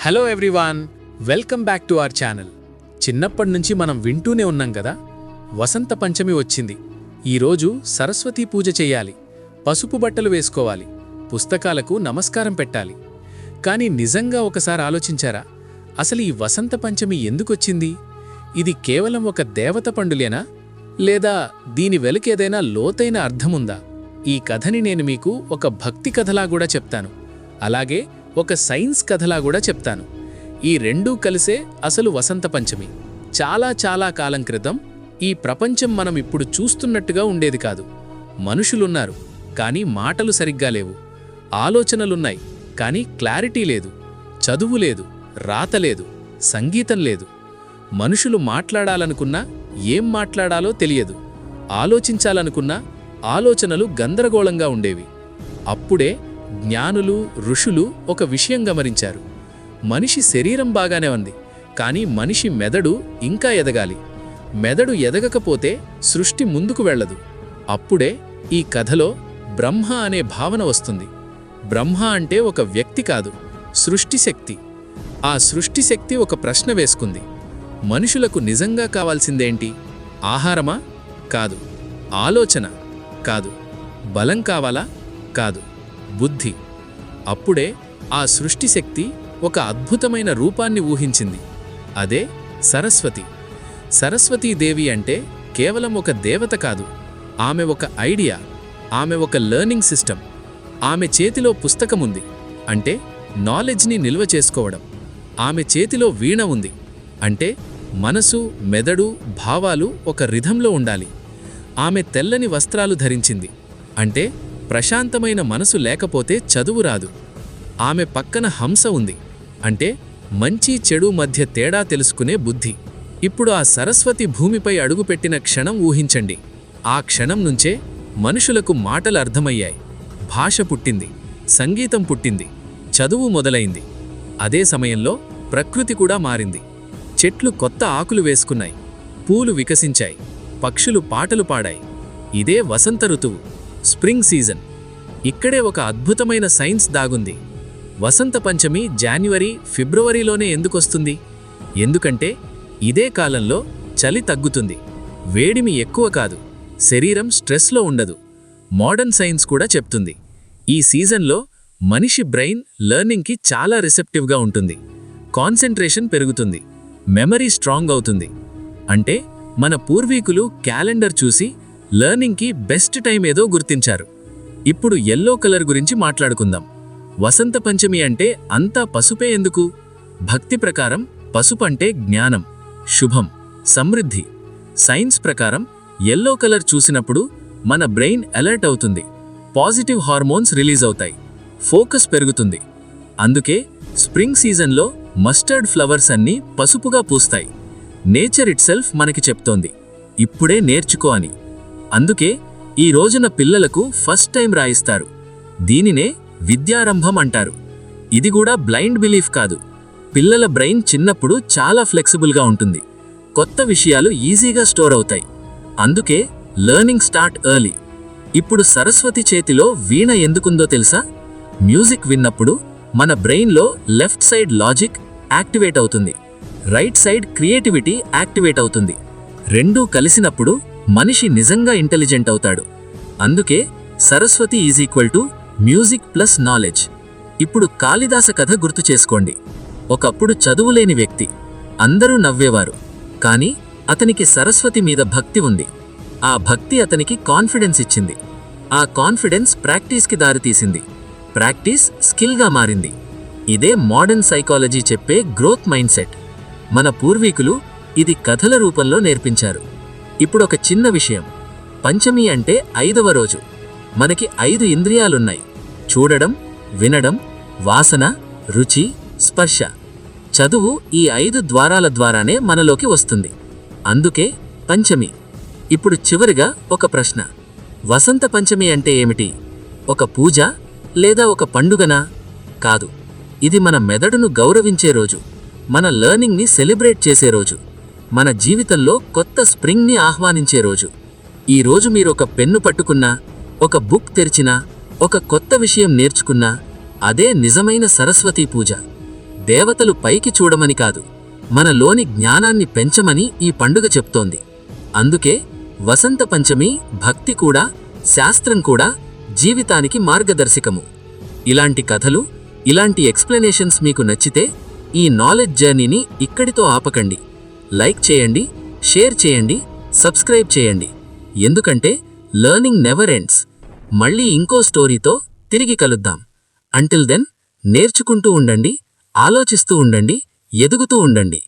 Hello everyone, welcome back to our channel. చిన్నప్పటి నుంచి మనం వింటూనే ఉన్నాం కదా, వసంత పంచమి వచ్చింది, ఈరోజు సరస్వతీ పూజ చెయ్యాలి, పసుపు బట్టలు వేసుకోవాలి, పుస్తకాలకు నమస్కారం పెట్టాలి. కానీ నిజంగా ఒకసారి ఆలోచించారా, అసలు ఈ వసంత పంచమి ఎందుకొచ్చింది? ఇది కేవలం ఒక దేవత పండులేనా, లేదా దీని వెనుకేదైనా లోతైన అర్థముందా? ఈ కథని నేను మీకు ఒక భక్తి కథలా కూడా చెప్తాను, అలాగే ఒక సైన్స్ కథలా కూడా చెప్తాను. ఈ రెండూ కలిసే అసలు వసంత పంచమి. చాలా కాలం క్రితం ఈ ప్రపంచం మనం ఇప్పుడు చూస్తున్నట్టుగా ఉండేది కాదు. మనుషులున్నారు, కానీ మాటలు సరిగ్గా లేవు. ఆలోచనలున్నాయి, కానీ క్లారిటీ లేదు. చదువు లేదు, రాత లేదు, సంగీతం లేదు. మనుషులు మాట్లాడాలనుకున్నా ఏం మాట్లాడాలో తెలియదు. ఆలోచించాలనుకున్నా ఆలోచనలు గందరగోళంగా ఉండేవి. అప్పుడే జ్ఞానులు, ఋషులు ఒక విషయం గమనించారు. మనిషి శరీరం బాగానే ఉంది, కానీ మనిషి మెదడు ఇంకా ఎదగాలి. మెదడు ఎదగకపోతే సృష్టి ముందుకు వెళ్ళదు. అప్పుడే ఈ కథలో బ్రహ్మ అనే భావన వస్తుంది. బ్రహ్మ అంటే ఒక వ్యక్తి కాదు, సృష్టిశక్తి. ఆ సృష్టిశక్తి ఒక ప్రశ్న వేసుకుంది. మనుషులకు నిజంగా కావాల్సిందేంటి? ఆహారమా? కాదు. ఆలోచన? కాదు. బలం కావాలా? కాదు. బుద్ధి. అప్పుడే ఆ సృష్టిశక్తి ఒక అద్భుతమైన రూపాన్ని ఊహించింది. అదే సరస్వతి. సరస్వతీదేవి అంటే కేవలం ఒక దేవత కాదు, ఆమె ఒక ఐడియా, ఆమె ఒక లెర్నింగ్ సిస్టమ్. ఆమె చేతిలో పుస్తకముంది, అంటే నాలెడ్జ్ని నిల్వ చేసుకోవడం. ఆమె చేతిలో వీణ ఉంది, అంటే మనసు, మెదడు, భావాలు ఒక రిథంలో ఉండాలి. ఆమె తెల్లని వస్త్రాలు ధరించింది, అంటే ప్రశాంతమైన మనసు లేకపోతే చదువు రాదు. ఆమె పక్కన హంస ఉంది, అంటే మంచి చెడు మధ్య తేడా తెలుసుకునే బుద్ధి. ఇప్పుడు ఆ సరస్వతి భూమిపై అడుగుపెట్టిన క్షణం ఊహించండి. ఆ క్షణం నుంచే మనుషులకు మాటలు అర్థమయ్యాయి, భాష పుట్టింది, సంగీతం పుట్టింది, చదువు మొదలైంది. అదే సమయంలో ప్రకృతి కూడా మారింది. చెట్లు కొత్త ఆకులు వేసుకున్నాయి, పూలు వికసించాయి, పక్షులు పాటలు పాడాయి. ఇదే వసంత ఋతువు, స్ప్రింగ్ సీజన్. ఇక్కడే ఒక అద్భుతమైన సైన్స్ దాగుంది. వసంత పంచమి జాన్యువరి, ఫిబ్రవరిలోనే ఎందుకొస్తుంది? ఎందుకంటే ఇదే కాలంలో చలి తగ్గుతుంది, వేడిమి ఎక్కువ కాదు, శరీరం స్ట్రెస్లో ఉండదు. మోడర్న్ సైన్స్ కూడా చెప్తుంది, ఈ సీజన్లో మనిషి బ్రెయిన్ లెర్నింగ్కి చాలా రిసెప్టివ్గా ఉంటుంది, కాన్సంట్రేషన్ పెరుగుతుంది, మెమరీ స్ట్రాంగ్ అవుతుంది. అంటే మన పూర్వీకులు క్యాలెండర్ చూసి లెర్నింగ్కి బెస్ట్ టైం ఏదో గుర్తించారు. ఇప్పుడు యెల్లో కలర్ గురించి మాట్లాడుకుందాం. వసంత పంచమి అంటే అంతా పసుపే ఎందుకు? భక్తి ప్రకారం పసుపు అంటే జ్ఞానం, శుభం, సమృద్ధి. సైన్స్ ప్రకారం యెల్లో కలర్ చూసినప్పుడు మన బ్రెయిన్ అలర్ట్ అవుతుంది, పాజిటివ్ హార్మోన్స్ రిలీజ్ అవుతాయి, ఫోకస్ పెరుగుతుంది. అందుకే స్ప్రింగ్ సీజన్లో మస్టర్డ్ ఫ్లవర్స్ అన్నీ పసుపుగా పూస్తాయి. నేచర్ ఇట్సెల్ఫ్ మనకి చెప్తోంది, ఇప్పుడే నేర్చుకో అని. అందుకే ఈ రోజున పిల్లలకు ఫస్ట్ టైం రాయిస్తారు. దీనినే విద్యారంభం అంటారు. ఇది కూడా బ్లైండ్ బిలీఫ్ కాదు. పిల్లల బ్రెయిన్ చిన్నప్పుడు చాలా ఫ్లెక్సిబుల్గా ఉంటుంది, కొత్త విషయాలు ఈజీగా స్టోర్ అవుతాయి. అందుకే లెర్నింగ్ స్టార్ట్ ఎర్లీ. ఇప్పుడు సరస్వతి చేతిలో వీణ ఎందుకుందో తెలుసా? మ్యూజిక్ విన్నప్పుడు మన బ్రెయిన్లో లెఫ్ట్ సైడ్ లాజిక్ యాక్టివేట్ అవుతుంది, రైట్ సైడ్ క్రియేటివిటీ యాక్టివేట్ అవుతుంది. రెండూ కలిసినప్పుడు మనిషి నిజంగా ఇంటెలిజెంట్ అవుతాడు. అందుకే Saraswati is equal to music plus knowledge. ఇప్పుడు కాళిదాస కథ గుర్తు చేసుకోండి. ఒకప్పుడు చదువులేని వ్యక్తి, అందరూ నవ్వేవారు, కానీ అతనికి సరస్వతి మీద భక్తి ఉంది. ఆ భక్తి అతనికి కాన్ఫిడెన్స్ ఇచ్చింది. ఆ కాన్ఫిడెన్స్ ప్రాక్టీస్కి దారితీసింది, ప్రాక్టీస్ స్కిల్గా మారింది. ఇదే మోడర్న్ సైకాలజీ చెప్పే గ్రోత్ మైండ్ సెట్. మన పూర్వీకులు ఇది కథల రూపంలో నేర్పించారు. ఇప్పుడొక చిన్న విషయం, పంచమి అంటే 5వ రోజు. మనకి 5 ఇంద్రియాలున్నాయి, చూడడం, వినడం, వాసన, రుచి, స్పర్శ. చదువు ఈ 5 ద్వారాల ద్వారానే మనలోకి వస్తుంది, అందుకే పంచమి. ఇప్పుడు చివరిగా ఒక ప్రశ్న, వసంత పంచమి అంటే ఏమిటి? ఒక పూజ లేదా ఒక పండుగనా? కాదు, ఇది మన మెదడును గౌరవించే రోజు, మన లెర్నింగ్ని సెలబ్రేట్ చేసే రోజు, మన జీవితంలో కొత్త స్ప్రింగ్ని ఆహ్వానించే రోజు. ఈ రోజు మీరు ఒక పెన్ను పట్టుకున్నా, ఒక బుక్ తెరిచినా, ఒక కొత్త విషయం నేర్చుకున్నా, అదే నిజమైన సరస్వతీ పూజ. దేవతలు పైకి చూడమని కాదు, మనలోని జ్ఞానాన్ని పెంచమని ఈ పండుగ చెప్తోంది. అందుకే వసంత పంచమి భక్తి కూడా, శాస్త్రం కూడా జీవితానికి మార్గదర్శకము. ఇలాంటి కథలు, ఇలాంటి ఎక్స్ప్లెనేషన్స్ మీకు నచ్చితే ఈ నాలెడ్జ్ జర్నీని ఇక్కడితో ఆపకండి. లైక్ చేయండి, షేర్ చేయండి, సబ్స్క్రైబ్ చేయండి. ఎందుకంటే లెర్నింగ్ నెవర్ ఎండ్స్. మళ్ళీ ఇంకో స్టోరీతో తిరిగి కలుద్దాం. అంటిల్ దెన్ నేర్చుకుంటూ ఉండండి, ఆలోచిస్తూ ఉండండి, ఎదుగుతూ ఉండండి.